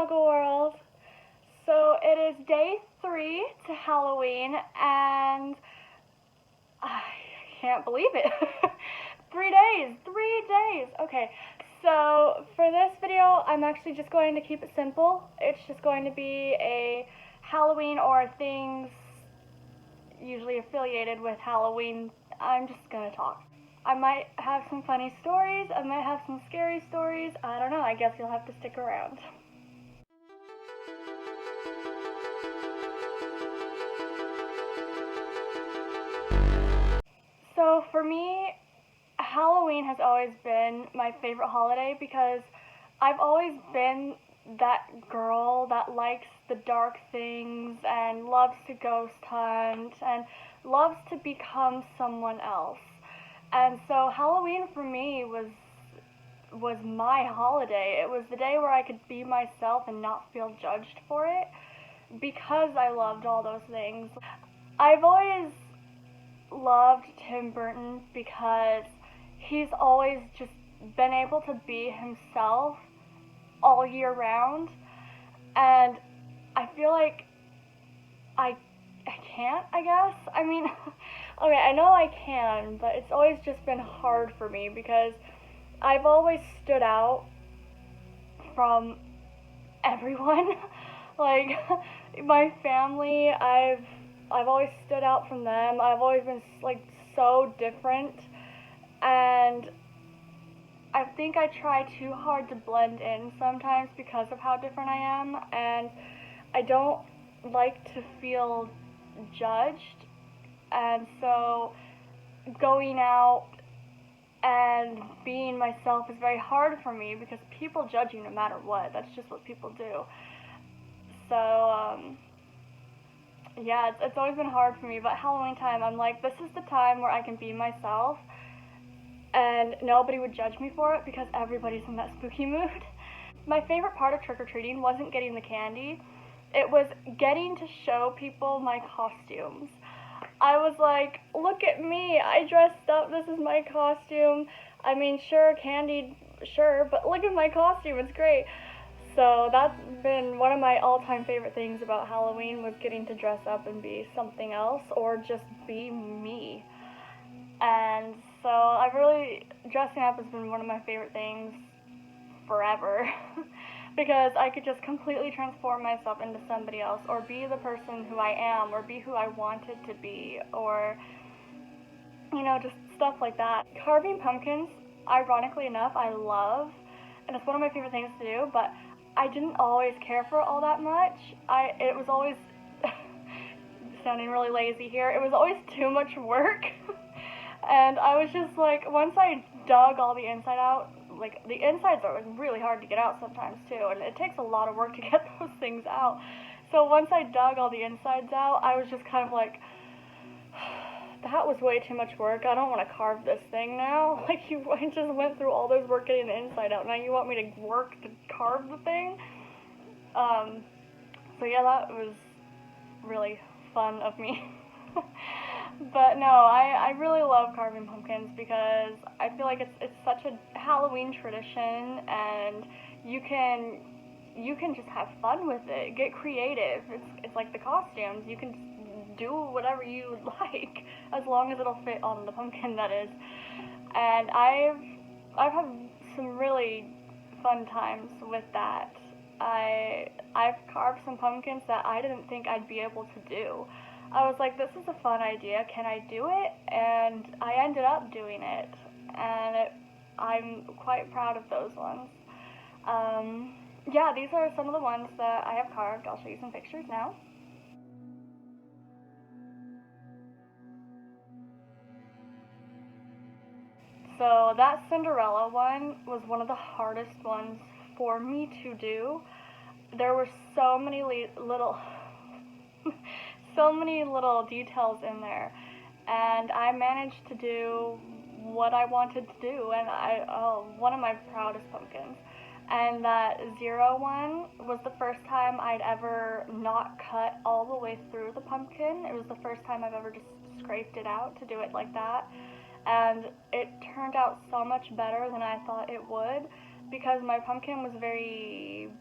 Muggle World. So it is day 3 to Halloween, and I can't believe it. 3 days, 3 days. Okay, so for this video, I'm actually just going to keep it simple. It's just going to be a Halloween or things usually affiliated with Halloween. I'm just gonna talk. I might have some funny stories, I might have some scary stories, I don't know, I guess you'll have to stick around. So for me, Halloween has always been my favorite holiday because I've always been that girl that likes the dark things and loves to ghost hunt and loves to become someone else. And so Halloween for me was my holiday. It was the day where I could be myself and not feel judged for it because I loved all those things. I've always loved Tim Burton because he's always just been able to be himself all year round, and I feel like I can't, I guess. I mean, okay, I know I can, but it's always just been hard for me because I've always stood out from everyone. Like my family, I've always stood out from them. I've always been like so different, and I think I try too hard to blend in sometimes because of how different I am, and I don't like to feel judged, and so going out and being myself is very hard for me because people judge you no matter what. That's just what people do. So, yeah, it's always been hard for me, but Halloween time, I'm like, this is the time where I can be myself, and nobody would judge me for it because everybody's in that spooky mood. My favorite part of trick-or-treating wasn't getting the candy, it was getting to show people my costumes. I was like, look at me, I dressed up, this is my costume. I mean, sure, candy, sure, but look at my costume, it's great. So that's been one of my all-time favorite things about Halloween, was getting to dress up and be something else, or just be me. And so dressing up has been one of my favorite things forever. Because I could just completely transform myself into somebody else, or be the person who I am, or be who I wanted to be, or, you know, just stuff like that. Carving pumpkins, ironically enough, I love, and it's one of my favorite things to do, but I didn't always care for it all that much. It was always, sounding really lazy here, it was always too much work. And I was just like, once I dug all the inside out, like, the insides are really hard to get out sometimes too, and it takes a lot of work to get those things out. So once I dug all the insides out, I was just kind of like, that was way too much work. I don't want to carve this thing now. Like, I just went through all this work getting the inside out. Now you want me to work to carve the thing? So yeah, that was really fun of me. But no, I really love carving pumpkins because I feel like it's such a Halloween tradition, and you can just have fun with it, get creative. It's like the costumes. You can do whatever you like as long as it'll fit on the pumpkin, that is. And I've had some really fun times with that. I've carved some pumpkins that I didn't think I'd be able to do. I was like, this is a fun idea, can I do it? And I ended up doing it, and I'm quite proud of those ones. Yeah, these are some of the ones that I have carved. I'll show you some pictures now. So that Cinderella one was one of the hardest ones for me to do. There were so many little so many little details in there, and I managed to do what I wanted to do, and one of my proudest pumpkins. And that zero one was the first time I'd ever not cut all the way through the pumpkin. It was the first time I've ever just scraped it out to do it like that, and it turned out so much better than I thought it would, because my pumpkin was very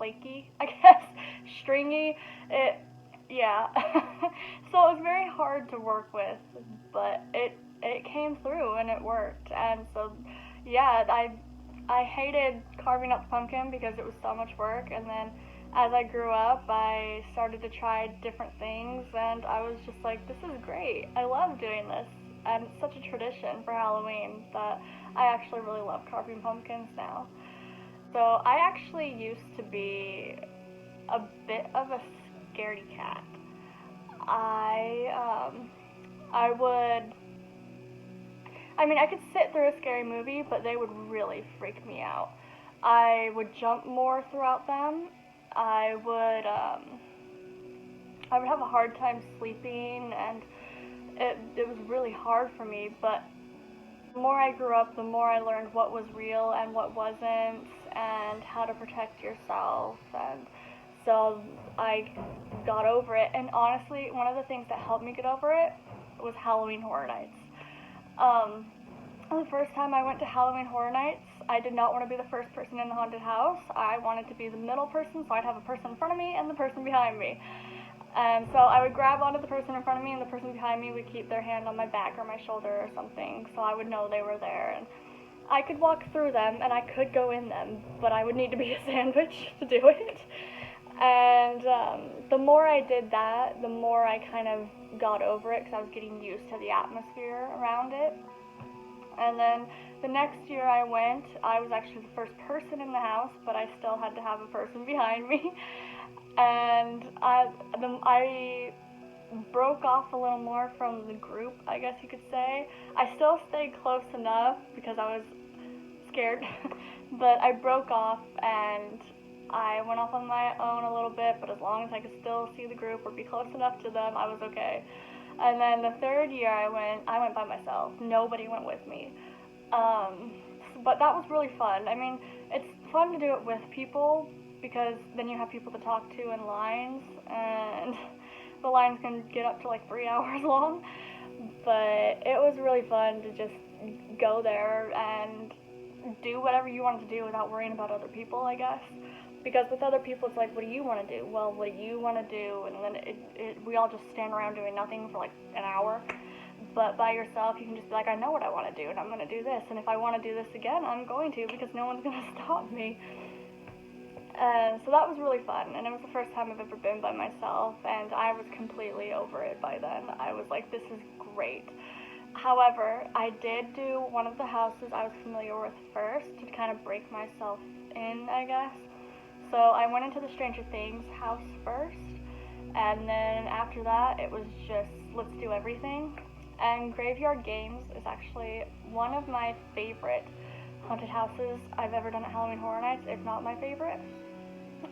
flaky, I guess, stringy. Yeah. So it was very hard to work with, but it came through and it worked. And so, yeah, I hated carving up the pumpkin because it was so much work. And then as I grew up, I started to try different things, and I was just like, this is great. I love doing this. And it's such a tradition for Halloween that I actually really love carving pumpkins now. So I actually used to be a bit of a scaredy cat. I would. I mean, I could sit through a scary movie, but they would really freak me out. I would jump more throughout them. I would. I would have a hard time sleeping, and it was really hard for me. But the more I grew up, the more I learned what was real and what wasn't, and how to protect yourself. And so I got over it. And honestly, one of the things that helped me get over it was Halloween Horror Nights. Um, the first time I went to Halloween Horror Nights, I did not want to be the first person in the haunted house. I wanted to be the middle person, so I'd have a person in front of me and the person behind me. And so I would grab onto the person in front of me, and the person behind me would keep their hand on my back or my shoulder or something, so I would know they were there. And I could walk through them, and I could go in them, but I would need to be a sandwich to do it. And the more I did that, the more I kind of got over it, because I was getting used to the atmosphere around it. And then the next year I went, I was actually the first person in the house, but I still had to have a person behind me. And I broke off a little more from the group, I guess you could say. I still stayed close enough because I was scared, but I broke off and I went off on my own a little bit, but as long as I could still see the group or be close enough to them, I was okay. And then the third year I went by myself. Nobody went with me. But that was really fun. I mean, it's fun to do it with people because then you have people to talk to in lines, and the lines can get up to like 3 hours long. But it was really fun to just go there and do whatever you wanted to do without worrying about other people, I guess. Because with other people, it's like, what do you want to do? Well, what do you want to do? And then we all just stand around doing nothing for like an hour. But by yourself, you can just be like, I know what I want to do, and I'm going to do this. And if I want to do this again, I'm going to, because no one's going to stop me. And so that was really fun. And it was the first time I've ever been by myself, and I was completely over it by then. I was like, this is great. However, I did do one of the houses I was familiar with first to kind of break myself in, I guess. So I went into the Stranger Things house first, and then after that it was just, let's do everything. And Graveyard Games is actually one of my favorite haunted houses I've ever done at Halloween Horror Nights, if not my favorite.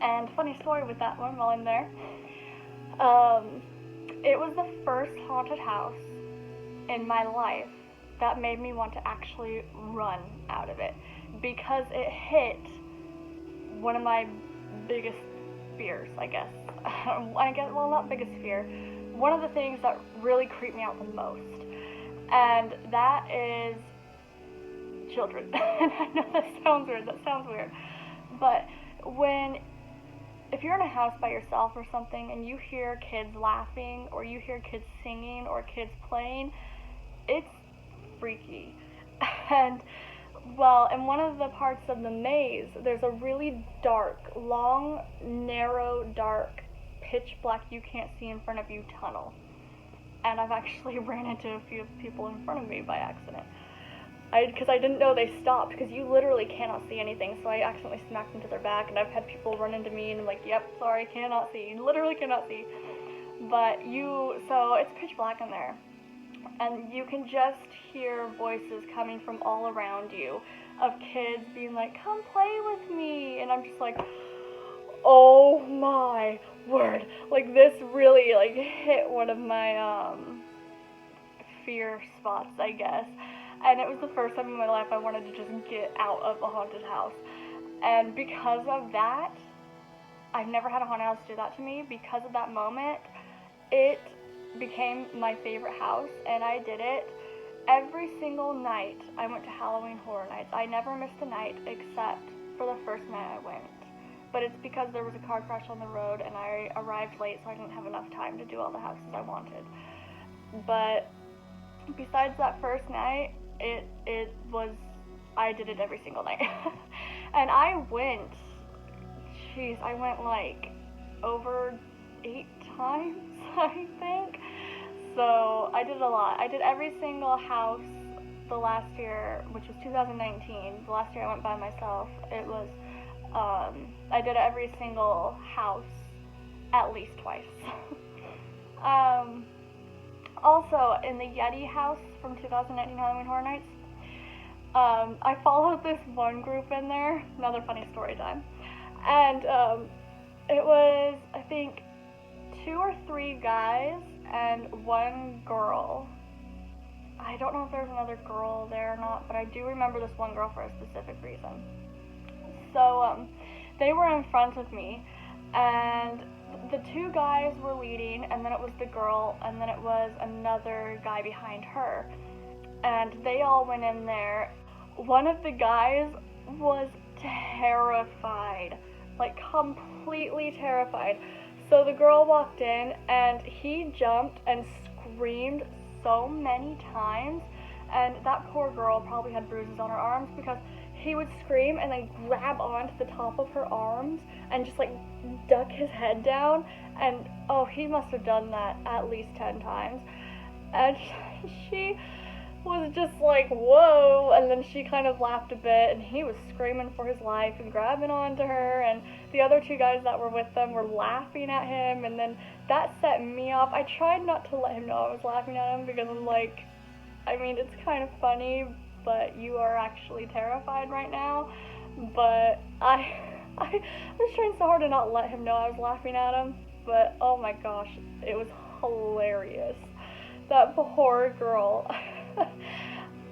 And funny story with that one while I'm there. It was the first haunted house in my life that made me want to actually run out of it, because it hit one of my biggest fears, I guess. Well, not biggest fear. One of the things that really creeped me out the most, and that is children. And I know that sounds weird, but if you're in a house by yourself or something and you hear kids laughing or you hear kids singing or kids playing, it's freaky. And well, in one of the parts of the maze, there's a really dark, long, narrow, dark, pitch black, you can't see in front of you tunnel. And I've actually ran into a few people in front of me by accident. Because I didn't know they stopped, because you literally cannot see anything, so I accidentally smacked into their back, and I've had people run into me, and I'm like, yep, sorry, cannot see. You literally cannot see. So it's pitch black in there. And you can just hear voices coming from all around you of kids being like, come play with me. And I'm just like, oh my word. Like, this really, like, hit one of my, fear spots, I guess. And it was the first time in my life I wanted to just get out of a haunted house. And because of that, I've never had a haunted house do that to me. Because of that moment, it became my favorite house, and I did it every single night I went to Halloween Horror Nights. I never missed a night except for the first night I went. but it's because there was a car crash on the road and I arrived late, so I didn't have enough time to do all the houses I wanted. But besides that first night, it was, I did it every single night. And I went like over 8 times, I think. So I did a lot. I did every single house the last year, which was 2019. The last year I went by myself. It was, I did every single house at least twice. Also, in the Yeti house from 2019 Halloween Horror Nights, I followed this one group in there. Another funny story time. And it was, I think, 2 or 3 guys and 1 girl. I don't know if there was another girl there or not, but I do remember this one girl for a specific reason. So they were in front of me, and the 2 guys were leading, and then it was the girl, and then it was another guy behind her. And they all went in there. One of the guys was terrified, like completely terrified. So the girl walked in, and he jumped and screamed so many times, and that poor girl probably had bruises on her arms because he would scream and then grab onto the top of her arms and just like duck his head down, and oh, he must have done that at least 10 times. And she was just like, whoa, and then she kind of laughed a bit, and he was screaming for his life and grabbing onto her, and the other 2 guys that were with them were laughing at him, and then that set me off. I tried not to let him know I was laughing at him because I'm like, I mean, it's kind of funny, but you are actually terrified right now. But I was trying so hard to not let him know I was laughing at him, but oh my gosh, it was hilarious. That poor girl.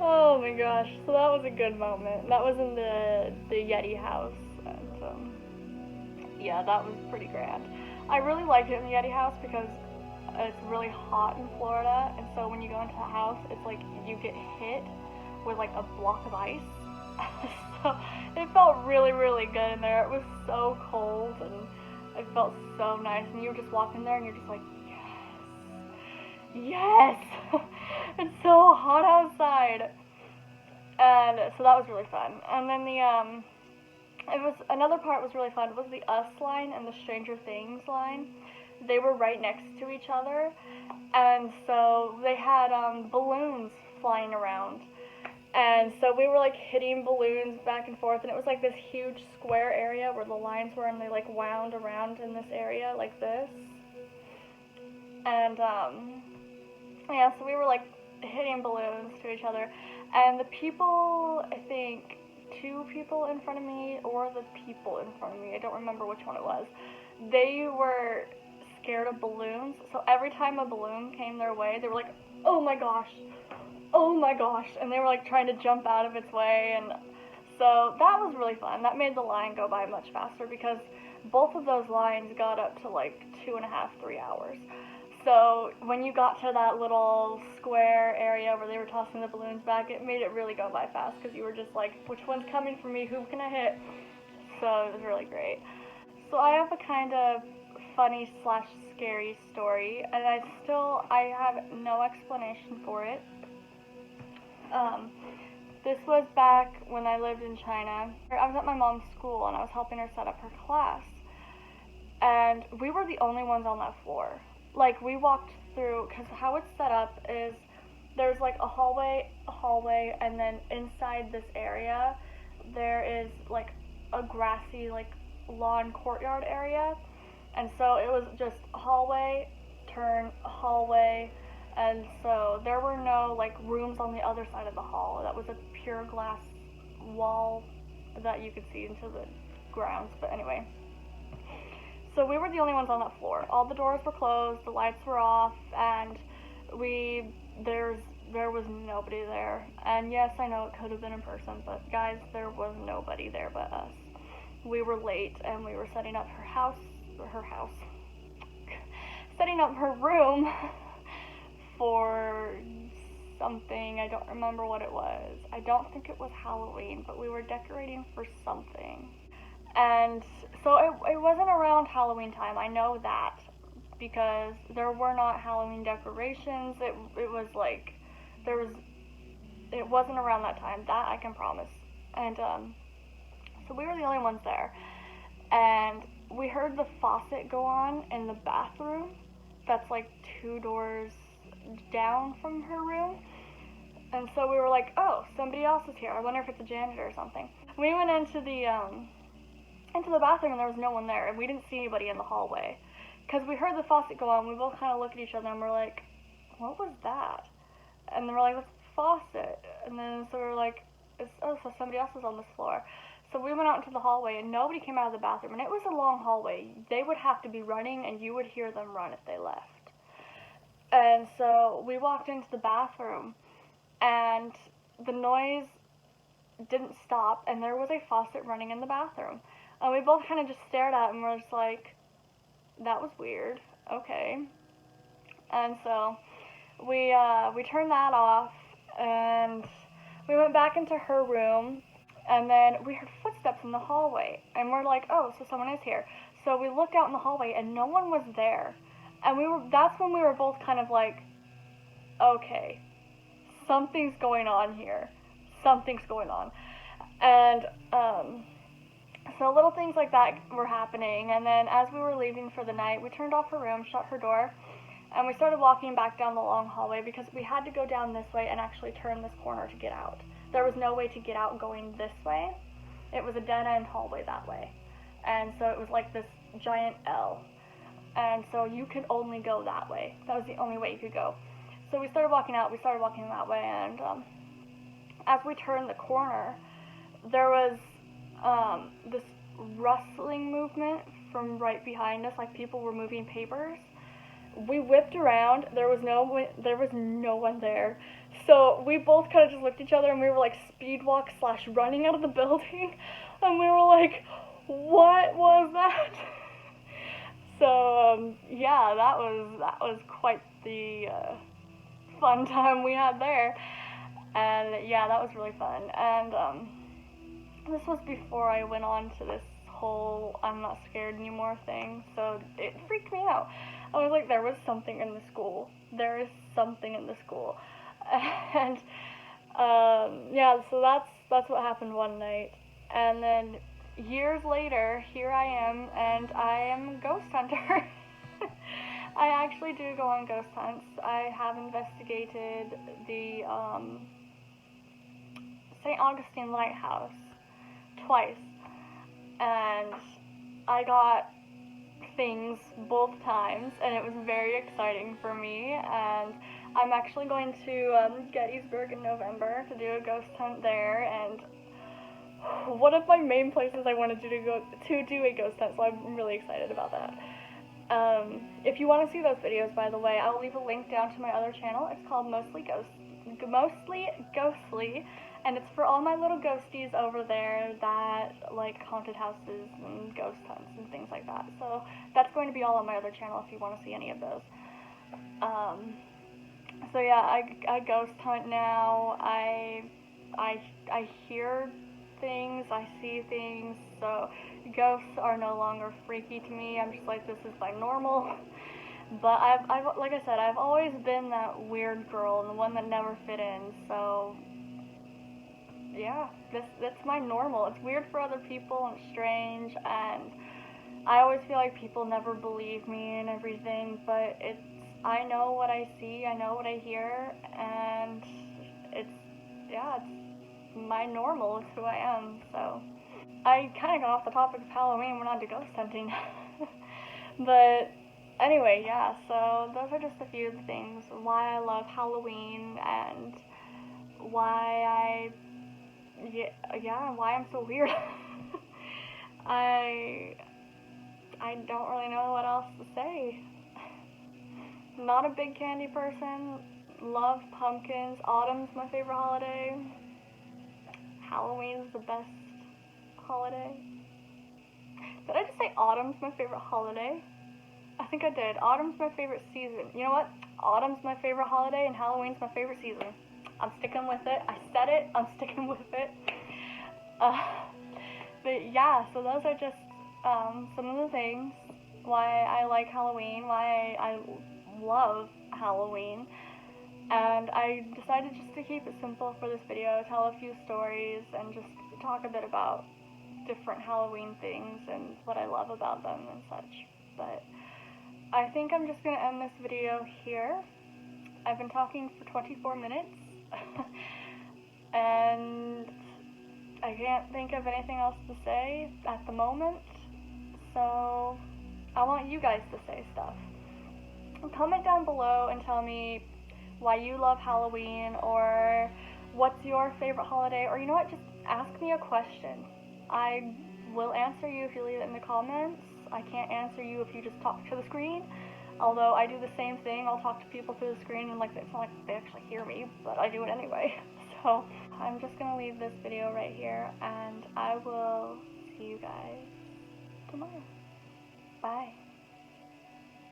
Oh my gosh, so that was a good moment. That was in the Yeti house, and yeah, that was pretty grand. I really liked it in the Yeti house because it's really hot in Florida, and so when you go into the house, it's like you get hit with like a block of ice. So it felt really, really good in there. It was so cold, and it felt so nice, and you were just walking there, and you're just like, yes! It's so hot outside. And so that was really fun. And then another part was really fun was the Us line and the Stranger Things line. They were right next to each other, and so they had balloons flying around. And so we were like hitting balloons back and forth, and it was like this huge square area where the lines were, and they like wound around in this area like this. And yeah, so we were like hitting balloons to each other, and the people, I think 2 people in front of me, or the people in front of me, I don't remember which one it was, they were scared of balloons, so every time a balloon came their way, they were like, oh my gosh, and they were like trying to jump out of its way, and so that was really fun. That made the line go by much faster because both of those lines got up to like 2.5, 3 hours. So when you got to that little square area where they were tossing the balloons back, it made it really go by fast because you were just like, which one's coming for me? Who can I hit? So it was really great. So I have a kind of funny / scary story, and I have no explanation for it. This was back when I lived in China. I was at my mom's school, and I was helping her set up her class, and we were the only ones on that floor. Like, we walked through, because how it's set up is there's like a hallway, and then inside this area there is like a grassy like lawn courtyard area, and so it was just hallway, turn, hallway, and so there were no like rooms on the other side of the hall. That was a pure glass wall that you could see into the grounds, but anyway. So we were the only ones on that floor. All the doors were closed, the lights were off, and there was nobody there. And yes, I know it could have been in person, but guys, there was nobody there but us. We were late, and we were setting up setting up her room for something. I don't remember what it was. I don't think it was Halloween, but we were decorating for something. And So it wasn't around Halloween time. I know that because there were not Halloween decorations. It was like there was. It wasn't around that time. That I can promise. And so we were the only ones there, and we heard the faucet go on in the bathroom. That's like 2 doors down from her room. And so we were like, oh, somebody else is here. I wonder if it's a janitor or something. We went into the bathroom and there was no one there, and we didn't see anybody in the hallway. Because we heard the faucet go on, we both kind of looked at each other and we're like, what was that? And then we're like, what's the faucet? And then so we were like, so somebody else is on this floor. So we went out into the hallway and nobody came out of the bathroom, and it was a long hallway. They would have to be running and you would hear them run if they left. And so we walked into the bathroom and the noise didn't stop, and there was a faucet running in the bathroom. And we both kind of just stared at it and we're just like, that was weird. Okay. And so we turned that off and we went back into her room, and then we heard footsteps in the hallway and we're like, oh, so someone is here. So we looked out in the hallway and no one was there. And that's when we were both kind of like, okay, something's going on here. Something's going on. And so little things like that were happening. And then as we were leaving for the night, we turned off her room, shut her door, and we started walking back down the long hallway because we had to go down this way and actually turn this corner to get out. There was no way to get out going this way. It was a dead-end hallway that way. And so it was like this giant L. And so you could only go that way. That was the only way you could go. So we started walking out, that way, and as we turned the corner, there was this rustling movement from right behind us, like people were moving papers. We whipped around, there was no one there. So we both kind of just looked at each other and we were like speed walk / running out of the building, and we were like, what was that? So yeah, that was quite the fun time we had there. And yeah, that was really fun. And this was before I went on to this whole I'm not scared anymore thing, so it freaked me out. I was like, there was something in the school. There is something in the school. And yeah, so that's what happened one night. And then years later, here I am, and I am a ghost hunter. I actually do go on ghost hunts. I have investigated the St. Augustine Lighthouse twice, and I got things both times, and it was very exciting for me. And I'm actually going to Gettysburg in November to do a ghost hunt there, and one of my main places I wanted to do a ghost hunt, so I'm really excited about that. If you want to see those videos, by the way, I'll leave a link down to my other channel. It's called Mostly Ghostly, and it's for all my little ghosties over there that like haunted houses and ghost hunts and things like that. So that's going to be all on my other channel if you want to see any of those. So yeah, I ghost hunt now. I hear things, I see things, so ghosts are no longer freaky to me. I'm just like, this is my normal. But I've like I said, I've always been that weird girl and the one that never fit in, so yeah, that's my normal. It's weird for other people and strange, and I always feel like people never believe me and everything, but I know what I see, I know what I hear, and it's my normal, it's who I am. So I kind of got off the topic of Halloween, we're on to ghost hunting. But anyway, yeah, so those are just a few of the things, why I love Halloween, and why why I'm so weird. I don't really know what else to say. Not a big candy person, love pumpkins, autumn's my favorite holiday, Halloween's the best holiday. Did I just say autumn's my favorite holiday? I think I did. Autumn's my favorite season. You know what? Autumn's my favorite holiday and Halloween's my favorite season. I'm sticking with it. I said it. I'm sticking with it. But yeah, so those are just some of the things, why I like Halloween, why I love Halloween, and I decided just to keep it simple for this video, tell a few stories, and just talk a bit about different Halloween things and what I love about them and such. But I think I'm just going to end this video here. I've been talking for 24 minutes, and I can't think of anything else to say at the moment, so I want you guys to say stuff. Comment down below and tell me why you love Halloween, or what's your favorite holiday, or you know what, just ask me a question. I will answer you if you leave it in the comments. I can't answer you if you just talk to the screen, although I do the same thing. I'll talk to people through the screen and it's not like they actually hear me, but I do it anyway. So I'm just gonna leave this video right here, and I will see you guys tomorrow. Bye.